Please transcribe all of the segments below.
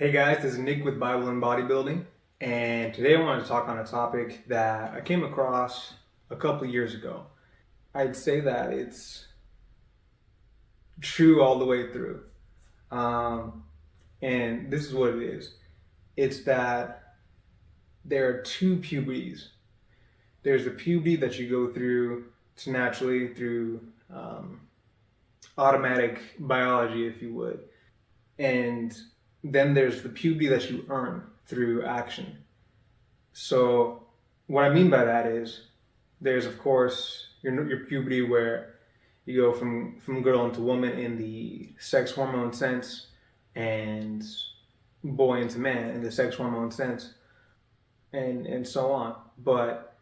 Hey guys, this is Nick with Bible and Bodybuilding, and today I wanted to talk on a topic that I came across a couple of years ago. I'd say that it's true all the way through. Um, and this is what it is. It's that there are two puberties. There's the puberty that you go through to naturally through um, automatic biology, if you would. And then there's the puberty that you earn through action. So what I mean by that is there's of course your puberty where you go from girl into woman in the sex hormone sense and boy into man in the sex hormone sense and so on. But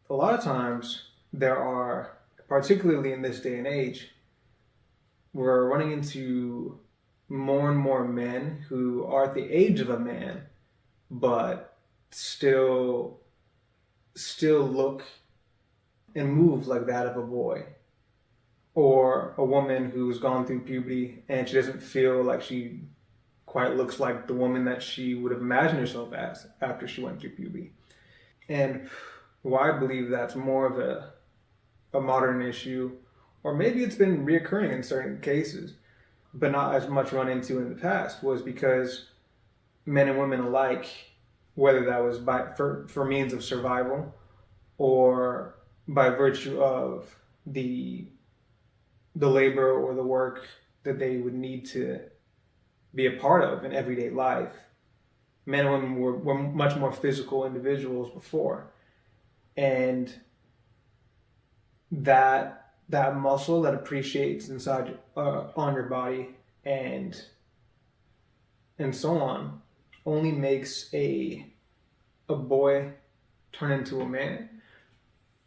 a lot of times there are, particularly in this day and age, we're running into more and more men who are at the age of a man but still look and move like that of a boy, or a woman who's gone through puberty and she doesn't feel like she quite looks like the woman that she would have imagined herself as after she went through puberty. And why I believe that's more of a modern issue, or maybe it's been reoccurring in certain cases, but not as much run into in the past, was because men and women alike, whether that was for means of survival or by virtue of the labor or the work that they would need to be a part of in everyday life, men and women were much more physical individuals before. And that muscle that appreciates inside on your body and so on only makes a boy turn into a man,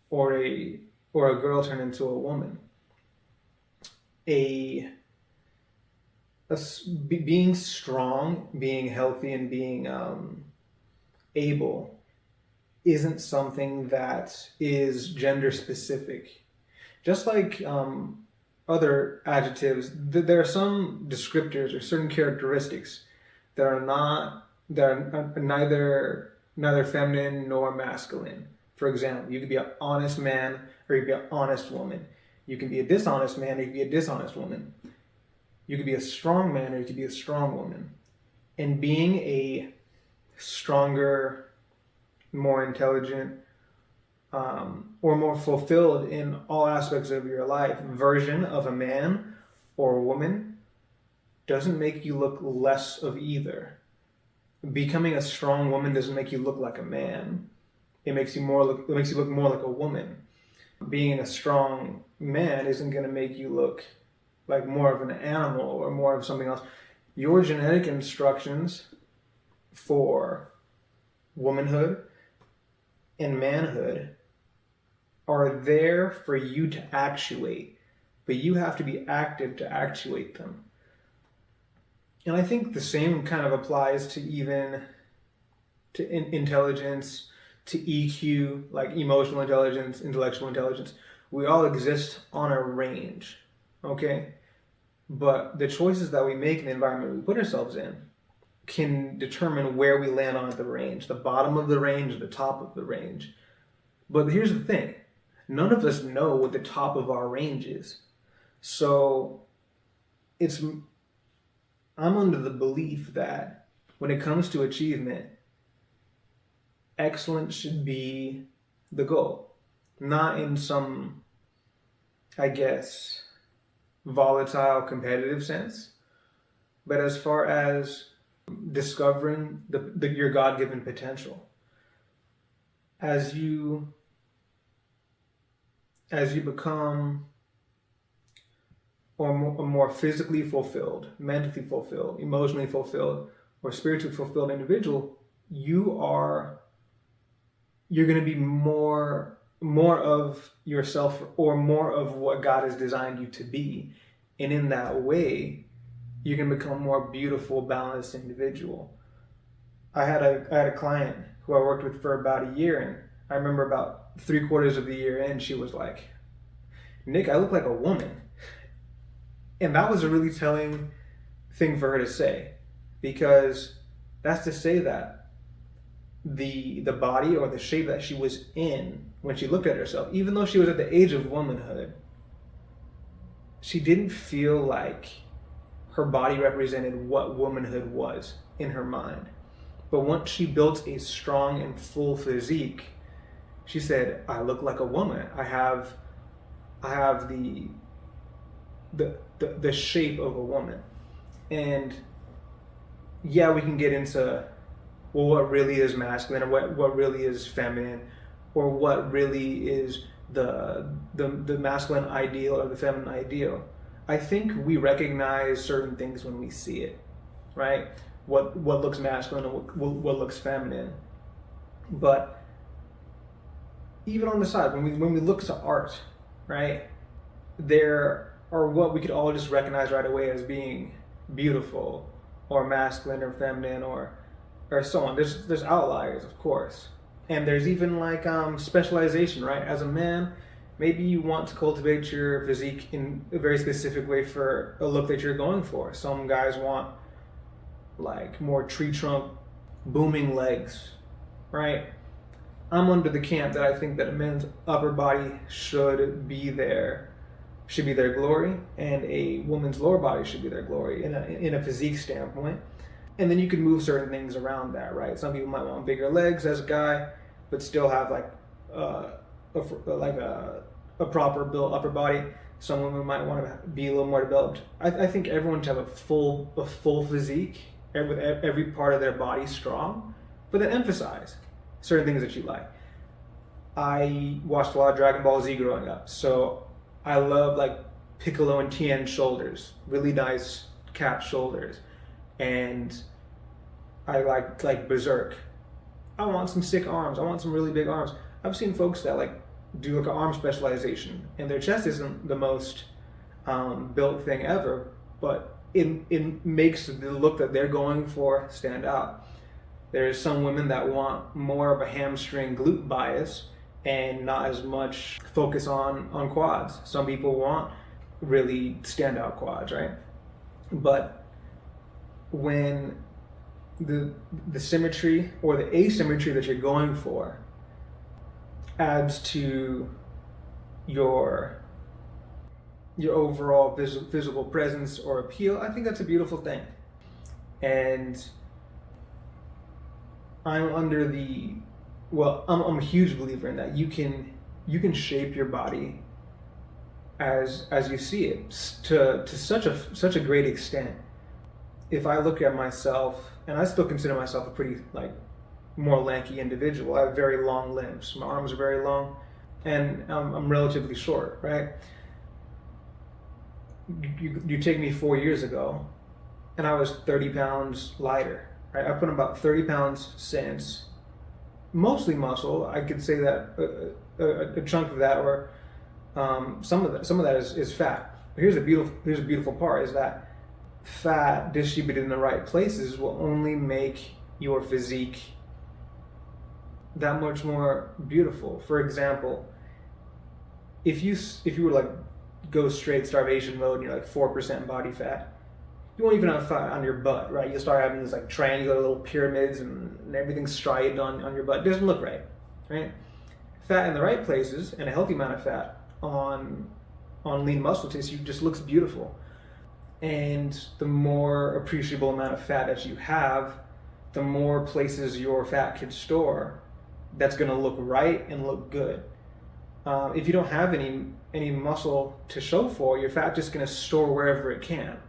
or a girl turn into a woman. Being strong, being healthy, and being able isn't something that is gender specific. Just like other adjectives, there are some descriptors or certain characteristics that are neither feminine nor masculine. For example, you could be an honest man or you could be an honest woman. You can be a dishonest man or you can be a dishonest woman. You could be a strong man or you could be a strong woman. And being a stronger, more intelligent, or more fulfilled in all aspects of your life version of a man or a woman doesn't make you look less of either. Becoming a strong woman doesn't make you look like a man. It makes you look more like a woman. Being a strong man isn't going to make you look like more of an animal or more of something else. Your genetic instructions for womanhood and manhood are there for you to actuate, but you have to be active to actuate them. And I think the same kind of applies to even to intelligence, to EQ, like emotional intelligence, intellectual intelligence. We all exist on a range, okay? But the choices that we make in the environment we put ourselves in can determine where we land on the range, the bottom of the range or the top of the range. But here's the thing. None of us know what the top of our range is. So I'm under the belief that when it comes to achievement, excellence should be the goal. Not in some, I guess, volatile competitive sense, but as far as discovering your God-given potential. As you become or more physically fulfilled, mentally fulfilled, emotionally fulfilled, or spiritually fulfilled individual, you're going to be more of yourself, or more of what God has designed you to be. And in that way, you can become a more beautiful, balanced individual. I had a client who I worked with for about a year, and I remember about 3/4 of the year in, she was like, "Nick, I look like a woman." And that was a really telling thing for her to say. because that's to say that the body or the shape that she was in when she looked at herself, even though she was at the age of womanhood, she didn't feel like her body represented what womanhood was in her mind. But once she built a strong and full physique, she said, I look like a woman. I have the shape of a woman. And yeah, we can get into, well, what really is masculine, or what really is feminine, or what really is the masculine ideal or the feminine ideal. I think we recognize certain things when we see it, right? What looks masculine and what looks feminine. But even on the side, when we look to art, right, there are what we could all just recognize right away as being beautiful or masculine or feminine or so on. There's outliers, of course. And there's even like specialization, right? As a man, maybe you want to cultivate your physique in a very specific way for a look that you're going for. Some guys want like more tree trunk, booming legs, right? I'm under the camp that I think that a man's upper body should be their glory, and a woman's lower body should be their glory in a physique standpoint. And then you can move certain things around that, right? Some people might want bigger legs as a guy, but still have like a proper built upper body. Some women might want to be a little more developed. I think everyone should have a full physique with every part of their body strong, but then emphasize certain things that you like. I watched a lot of Dragon Ball Z growing up, so I love like Piccolo and Tien shoulders, really nice cap shoulders, and I like Berserk. I want some sick arms. I want some really big arms. I've seen folks that like do like an arm specialization, and their chest isn't the most built thing ever, but it makes the look that they're going for stand out. There's some women that want more of a hamstring glute bias and not as much focus on quads. Some people want really standout quads, right? But when the symmetry or the asymmetry that you're going for adds to your overall visible presence or appeal, I think that's a beautiful thing. And I'm a huge believer in that. You can shape your body as you see it to such a great extent. If I look at myself, and I still consider myself a pretty like more lanky individual. I have very long limbs. My arms are very long, and I'm relatively short, right? You take me 4 years ago, and I was 30 pounds lighter, right? I've put on about 30 pounds since, mostly muscle. I could say that a chunk of that, or some of that is fat. But here's a beautiful part, is that fat distributed in the right places will only make your physique that much more beautiful. For example, if you were like go straight starvation mode and you're like 4% body fat, you won't even have fat on your butt, right? You'll start having these like triangular little pyramids and everything's striated on your butt. It doesn't look right? Fat in the right places and a healthy amount of fat on lean muscle tissue just looks beautiful. And the more appreciable amount of fat that you have, the more places your fat can store that's going to look right and look good. If you don't have any muscle to show for, your fat just going to store wherever it can.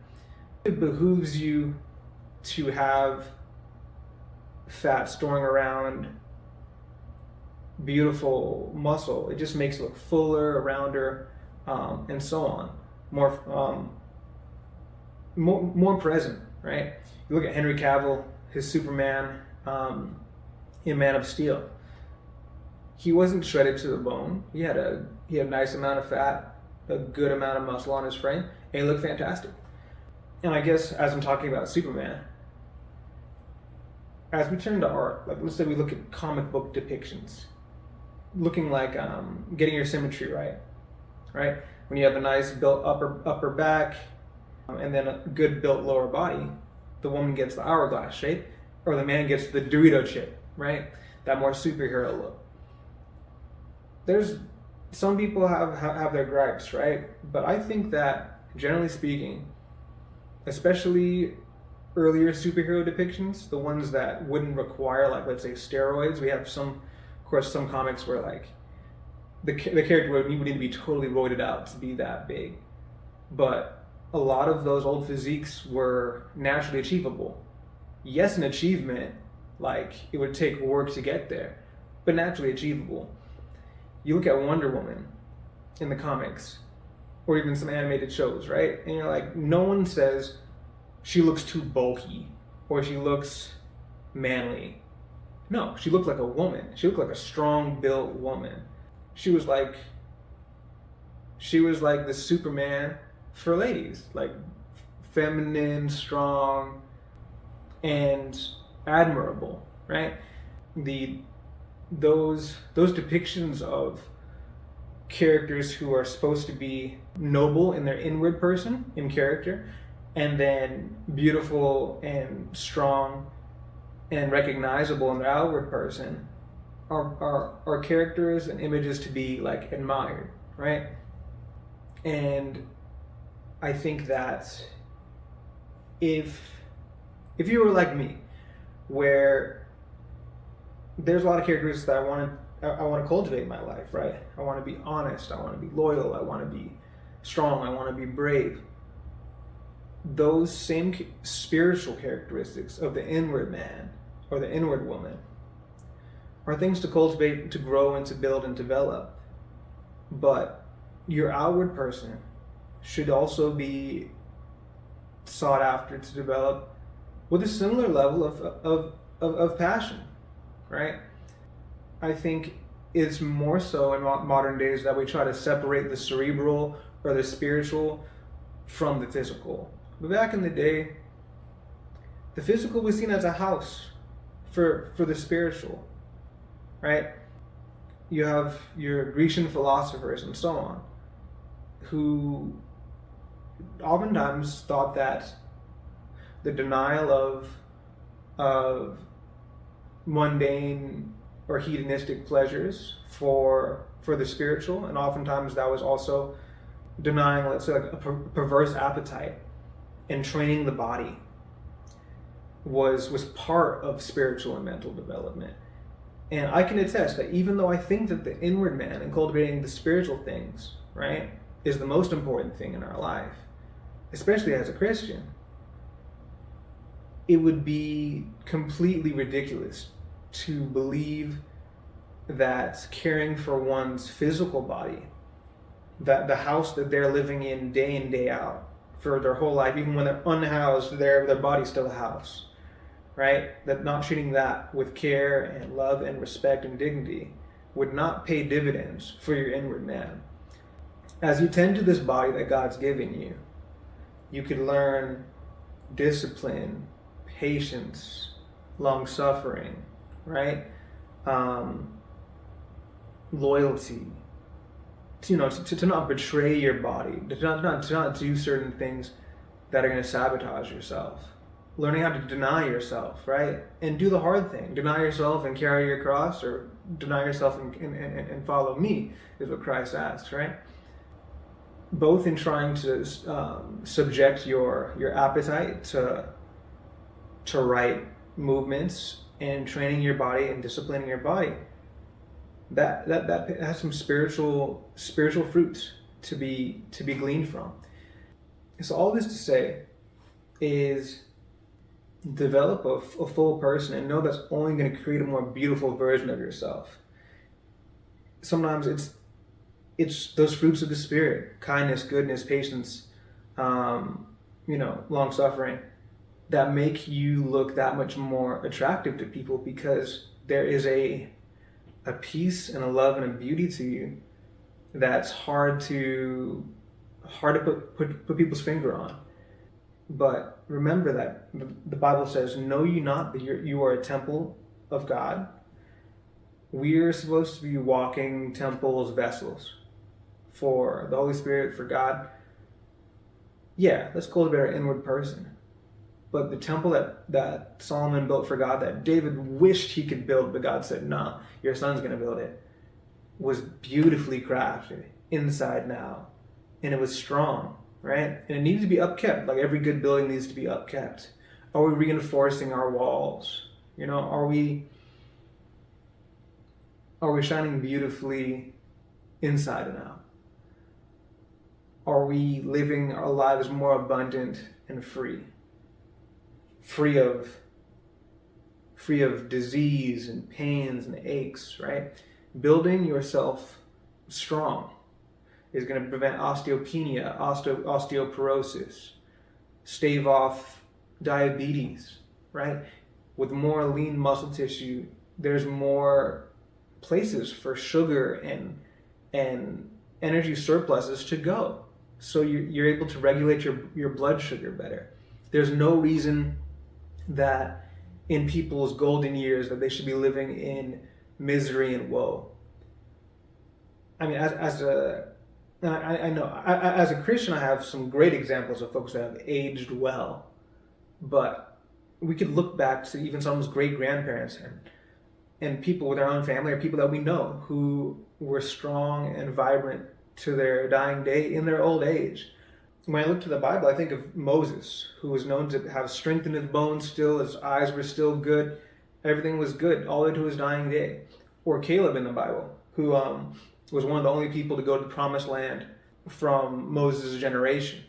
It behooves you to have fat storing around beautiful muscle. It just makes it look fuller, rounder, and so on. More present, right? You look at Henry Cavill, his Superman in Man of Steel. He wasn't shredded to the bone. He had a nice amount of fat, a good amount of muscle on his frame, and he looked fantastic. And I guess as I'm talking about Superman, as we turn to art, like let's say we look at comic book depictions, looking like getting your symmetry right? When you have a nice built upper back, and then a good built lower body, the woman gets the hourglass shape, or the man gets the Dorito chip, right? That more superhero look. There's some people have their gripes, right? But I think that generally speaking, especially earlier superhero depictions, the ones that wouldn't require, like, let's say steroids. We have some, of course, some comics where like the character would need to be totally roided out to be that big, but a lot of those old physiques were naturally achievable. Yes, an achievement, like it would take work to get there, but naturally achievable. You look at Wonder Woman in the comics, or even some animated shows, right? And you're like, no one says she looks too bulky or she looks manly. No, she looked like a woman. She looked like a strong-built woman. She was like the Superman for ladies, like feminine, strong, and admirable, right? Those depictions of characters who are supposed to be noble in their inward person, in character, and then beautiful and strong and recognizable in their outward person are characters and images to be like admired, right? And I think that if you were like me, where there's a lot of characteristics that I want to cultivate in my life, right? I want to be honest, I want to be loyal, I want to be strong, I want to be brave. Those same spiritual characteristics of the inward man or the inward woman are things to cultivate, to grow, and to build and develop. But your outward person should also be sought after to develop with a similar level of passion, right? I think it's more so in modern days that we try to separate the cerebral or the spiritual from the physical. But back in the day, the physical was seen as a house for the spiritual, right? You have your Grecian philosophers and so on, who oftentimes thought that the denial of mundane or hedonistic pleasures for the spiritual, and oftentimes that was also denying, let's say, like a perverse appetite, and training the body was part of spiritual and mental development. And I can attest that even though I think that the inward man and cultivating the spiritual things, right, is the most important thing in our life, especially as a Christian, it would be completely ridiculous to believe that caring for one's physical body, that the house that they're living in day out for their whole life, even when they're unhoused, their body's still a house, right? That not treating that with care and love and respect and dignity would not pay dividends for your inward man. As you tend to this body that God's given you, you could learn discipline, patience, long-suffering, right? Loyalty, to not betray your body, to not do certain things that are going to sabotage yourself. Learning how to deny yourself, right? And do the hard thing. Deny yourself and carry your cross, or deny yourself and follow me, is what Christ asks, right? Both in trying to subject your appetite to right movements and training your body and disciplining your body. That has some spiritual fruits to be gleaned from. So all this to say is, develop a full person and know that's only going to create a more beautiful version of yourself. Sometimes it's those fruits of the Spirit: kindness, goodness, patience, long suffering, that make you look that much more attractive to people, because there is a peace and a love and a beauty to you that's hard to put people's finger on. But remember that the Bible says, "Know you not that you are a temple of God?" We're supposed to be walking temples, vessels for the Holy Spirit, for God. Yeah, let's cultivate our inward person. But the temple that Solomon built for God, that David wished he could build, but God said, "No, your son's going to build it," was beautifully crafted inside and out. And it was strong, right? And it needed to be upkept. Like every good building needs to be upkept. Are we reinforcing our walls? Are we shining beautifully inside and out? Are we living our lives more abundant and free? Free of disease and pains and aches, right? Building yourself strong is going to prevent osteopenia, osteoporosis, stave off diabetes, right? With more lean muscle tissue, there's more places for sugar and energy surpluses to go. So you're able to regulate your blood sugar better. There's no reason that in people's golden years that they should be living in misery and woe. I mean, I know as a Christian, I have some great examples of folks that have aged well, but we could look back to even someone's great grandparents and people with our own family or people that we know who were strong and vibrant to their dying day in their old age. When I look to the Bible, I think of Moses, who was known to have strength in his bones still, his eyes were still good, everything was good all the way to his dying day. Or Caleb in the Bible, who was one of the only people to go to the promised land from Moses' generation,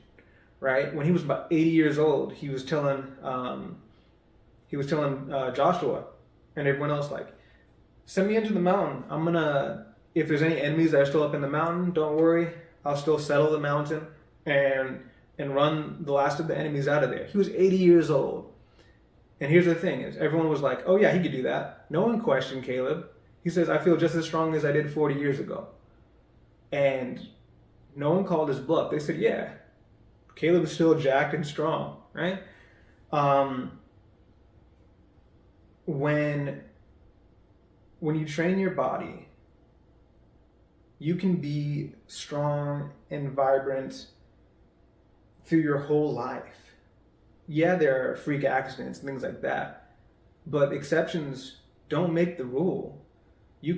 right? When he was about 80 years old, he was telling Joshua and everyone else, like, send me into the mountain. If there's any enemies that are still up in the mountain, don't worry, I'll still settle the mountain and run the last of the enemies out of there. He was 80 years old. And here's the thing is everyone was like, oh yeah, he could do that. No one questioned Caleb. He says, I feel just as strong as I did 40 years ago. And no one called his bluff. They said, yeah, Caleb is still jacked and strong, right? When you train your body, you can be strong and vibrant through your whole life. Yeah, there are freak accidents and things like that, but exceptions don't make the rule. You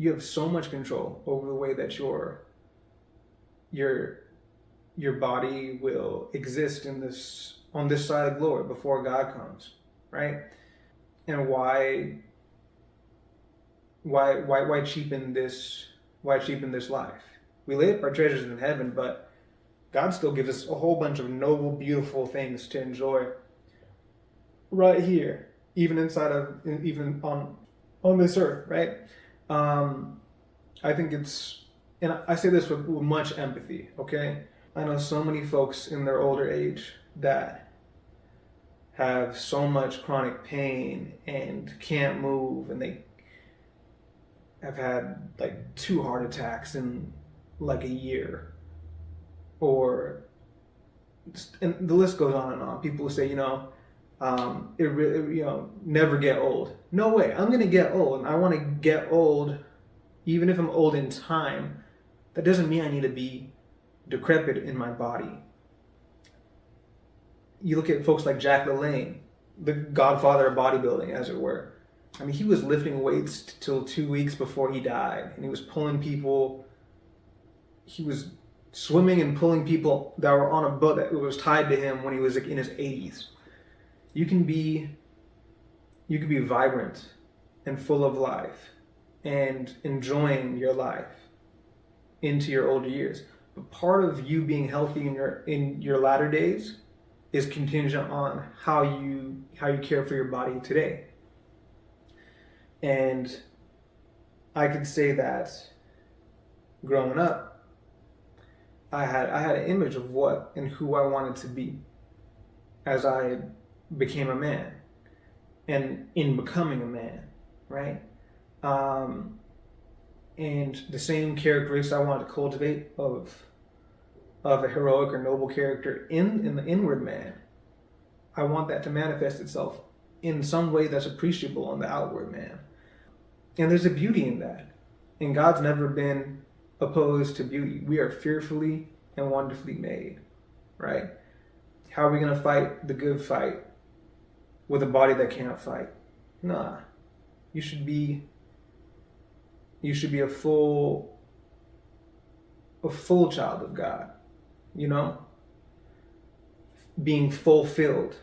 have so much control over the way that your body will exist on this side of glory before God comes, right? And why cheapen this? Why cheapen this life? We lay up our treasures in heaven, but God still gives us a whole bunch of noble, beautiful things to enjoy right here, even on this earth, right? I think and I say this with much empathy, okay? I know so many folks in their older age that have so much chronic pain and can't move, and they have had like 2 heart attacks in like a year, and the list goes on and on. People say, never get old. No way, I'm gonna get old, and I want to get old, even if I'm old in time. That doesn't mean I need to be decrepit in my body. You look at folks like Jack LaLanne, the godfather of bodybuilding, as it were. I mean, he was lifting weights till 2 weeks before he died, and he was pulling people. He was swimming and pulling people that were on a boat that was tied to him when he was like in his 80s. You can be vibrant and full of life and enjoying your life into your older years. But part of you being healthy in your latter days is contingent on how you care for your body today. And I could say that growing up, I had an image of what and who I wanted to be as I became a man and in becoming a man, right? And the same characteristics I wanted to cultivate of a heroic or noble character in the inward man, I want that to manifest itself in some way that's appreciable on the outward man. And there's a beauty in that. And God's never been opposed to beauty. We are fearfully and wonderfully made, right? How are we going to fight the good fight with a body that can't fight? Nah. You should be a full child of God, you know? Being fulfilled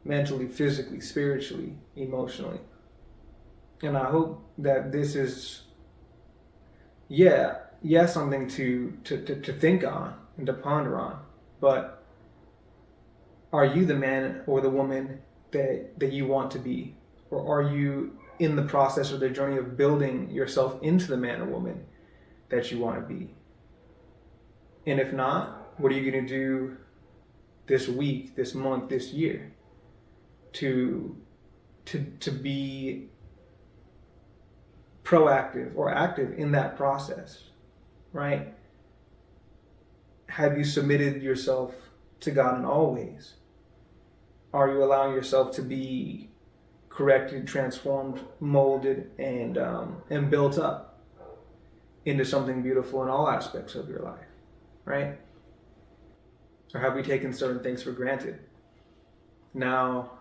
mentally, physically, spiritually, emotionally. And I hope that this is, something to think on and to ponder on. But are you the man or the woman that you want to be? Or are you in the process or the journey of building yourself into the man or woman that you want to be? And if not, what are you going to do this week, this month, this year to be proactive or active in that process, right? Have you submitted yourself to God in all ways? Are you allowing yourself to be corrected, transformed, molded, and built up into something beautiful in all aspects of your life, right? Or have we taken certain things for granted? Now,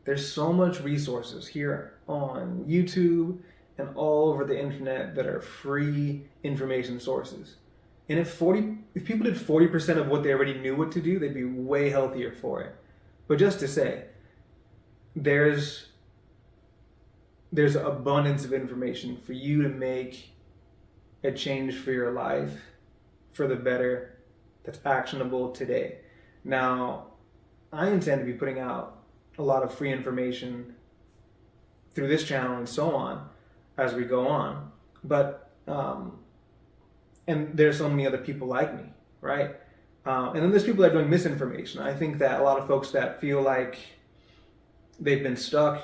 there's so much resources here on YouTube and all over the internet that are free information sources. And if people did 40% of what they already knew what to do, they'd be way healthier for it. But just to say, there's abundance of information for you to make a change for your life for the better that's actionable today. Now, I intend to be putting out a lot of free information through this channel and so on as we go on. But, and there's so many other people like me, right? And then there's people that are doing misinformation. I think that a lot of folks that feel like they've been stuck,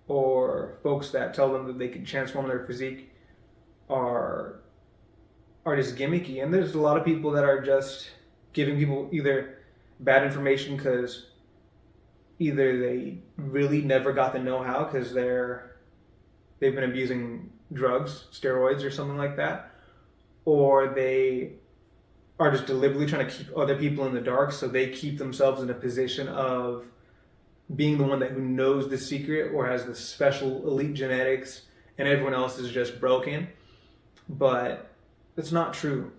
or folks that tell them that they can transform their physique are just gimmicky. And there's a lot of people that are just giving people either bad information because either they really never got the know-how because they've been abusing drugs, steroids, or something like that, or they are just deliberately trying to keep other people in the dark so they keep themselves in a position of being the one who knows the secret or has the special elite genetics and everyone else is just broken. But it's not true.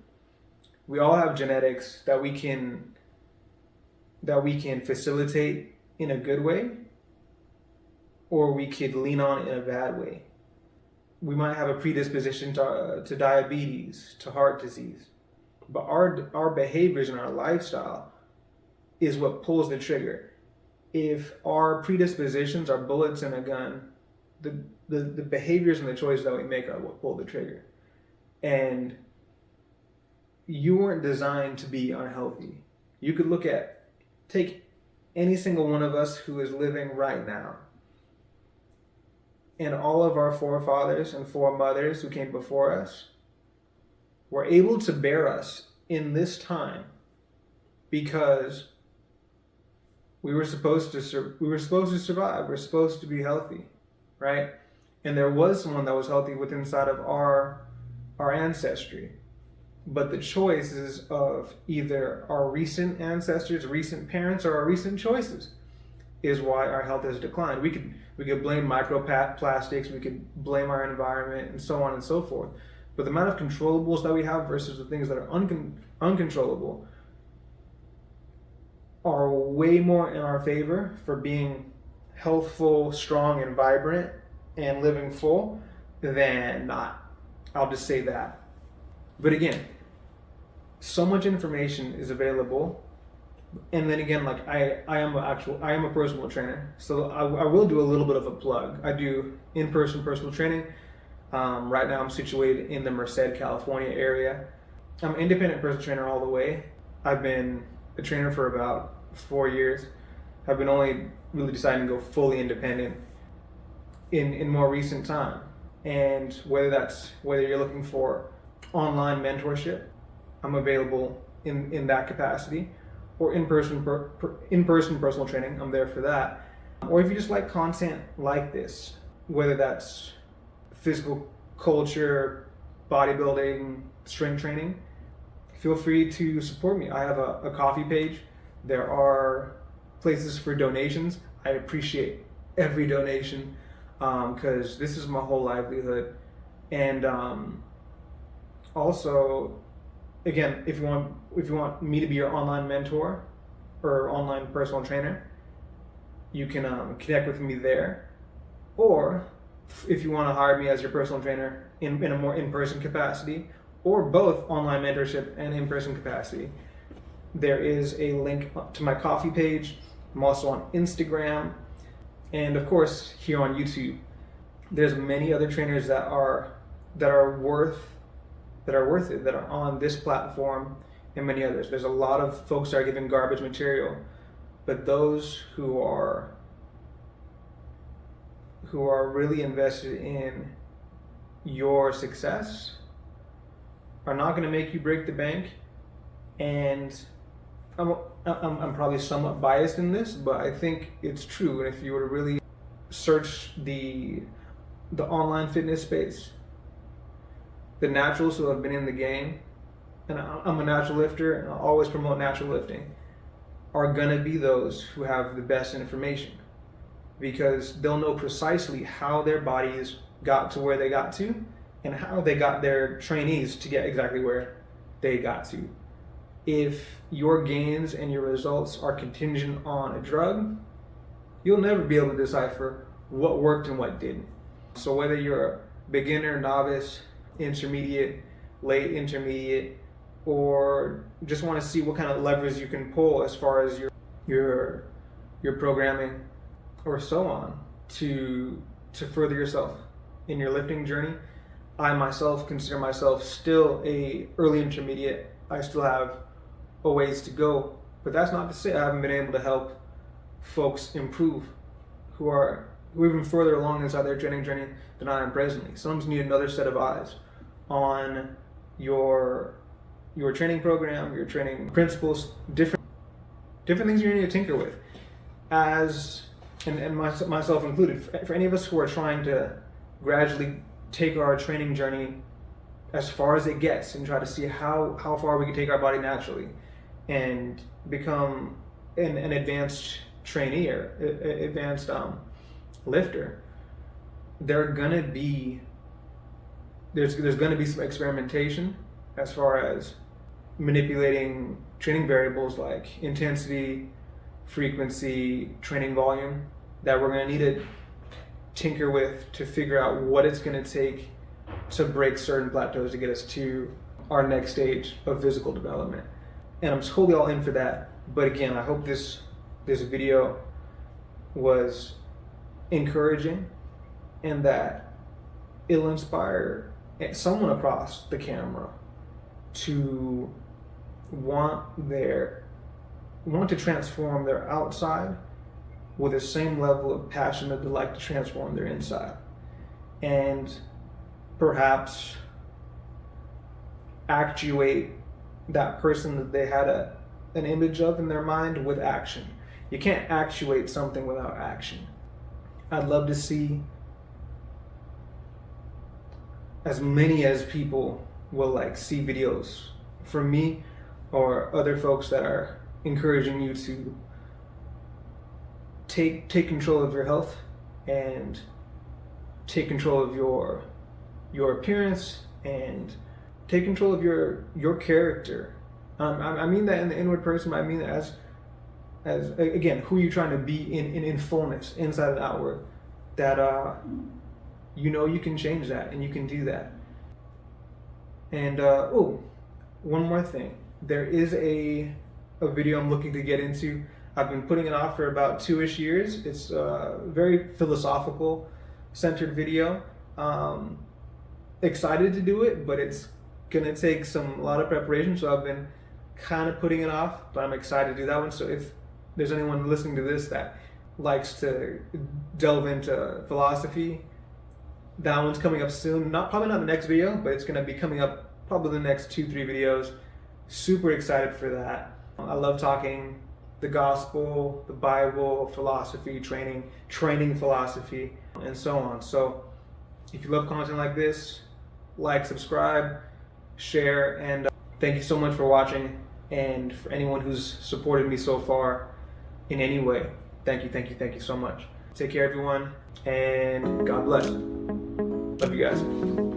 We all have genetics that we can facilitate in a good way, or we could lean on in a bad way. We might have a predisposition to diabetes, to heart disease, but our behaviors and our lifestyle is what pulls the trigger. If our predispositions are bullets in a gun, the behaviors and the choices that we make are what pull the trigger. And you weren't designed to be unhealthy. You could take any single one of us who is living right now, and all of our forefathers and foremothers who came before us were able to bear us in this time because we were supposed to survive. We're supposed to be healthy, right? And there was someone that was healthy within inside of our ancestry. But the choice is of either our recent ancestors, recent parents, or our recent choices is why our health has declined. We could blame microplastics, we could blame our environment, and so on and so forth. But the amount of controllables that we have versus the things that are uncontrollable are way more in our favor for being healthful, strong, and vibrant, and living full than not. I'll just say that. But again, so much information is available. And then again, like I am a personal trainer. So I will do a little bit of a plug. I do in-person personal training. Right now I'm situated in the Merced, California area. I'm an independent personal trainer all the way. I've been a trainer for about 4 years. I've been only really deciding to go fully independent in more recent time. And whether you're looking for online mentorship, I'm available in that capacity, or in-person personal training, I'm there for that. Or if you just like content like this, whether that's physical culture, bodybuilding, strength training, feel free to support me. I have a coffee page. There are places for donations. I appreciate every donation because this is my whole livelihood. And also, again, if you want me to be your online mentor or online personal trainer, you can connect with me there. Or if you want to hire me as your personal trainer in a more in-person capacity, or both online mentorship and in-person capacity, there is a link to my coffee page. I'm also on Instagram, and of course here on YouTube. There's many other trainers that are worth it, that are on this platform, and many others. There's a lot of folks that are giving garbage material, but those who are really invested in your success are not going to make you break the bank. And I'm probably somewhat biased in this, but I think it's true. And if you were to really search the online fitness space, the naturals who have been in the game, and I'm a natural lifter and I always promote natural lifting, are gonna be those who have the best information, because they'll know precisely how their bodies got to where they got to and how they got their trainees to get exactly where they got to. If your gains and your results are contingent on a drug, you'll never be able to decipher what worked and what didn't. So whether you're a beginner, novice, intermediate, late intermediate, or just want to see what kind of levers you can pull as far as your programming or so on to further yourself in your lifting journey, I myself consider myself still a early intermediate. I still have a ways to go, but that's not to say I haven't been able to help folks improve who are even further along inside their training journey than I am presently. Some need another set of eyes on your training program, your training principles, different things you need to tinker with, and myself included. For any of us who are trying to gradually take our training journey as far as it gets and try to see how far we can take our body naturally and become an advanced trainee or advanced lifter, there's gonna be some experimentation as far as manipulating training variables like intensity, frequency, training volume, that we're gonna need to tinker with to figure out what it's gonna take to break certain plateaus to get us to our next stage of physical development. And I'm totally all in for that. But again, I hope this video was encouraging and that it'll inspire someone across the camera to want to transform their outside with the same level of passion that they like to transform their inside, and perhaps actuate that person that they had an image of in their mind with action. You can't actuate something without action. I'd love to see as many as people will see videos from me or other folks that are encouraging you to take control of your health and take control of your appearance and take control of your character. I mean that in the inward person, but I mean that as again, who you're trying to be in fullness, inside and outward. That you can change that and you can do that. And one more thing. There is a video I'm looking to get into. I've been putting it off for about 2-ish years. It's a very philosophical centered video. Excited to do it, but it's gonna take a lot of preparation, so I've been kind of putting it off, but I'm excited to do that one. So if there's anyone listening to this that likes to delve into philosophy, that one's coming up soon. Probably not the next video, but it's gonna be coming up probably the next 2-3 videos. Super excited for that. I love talking the gospel, the Bible, philosophy, training philosophy, and so on. So if you love content like this, like, subscribe, share, and Thank you so much for watching, and for anyone who's supported me so far in any way, thank you so much. Take care, everyone, and God bless. Love you guys.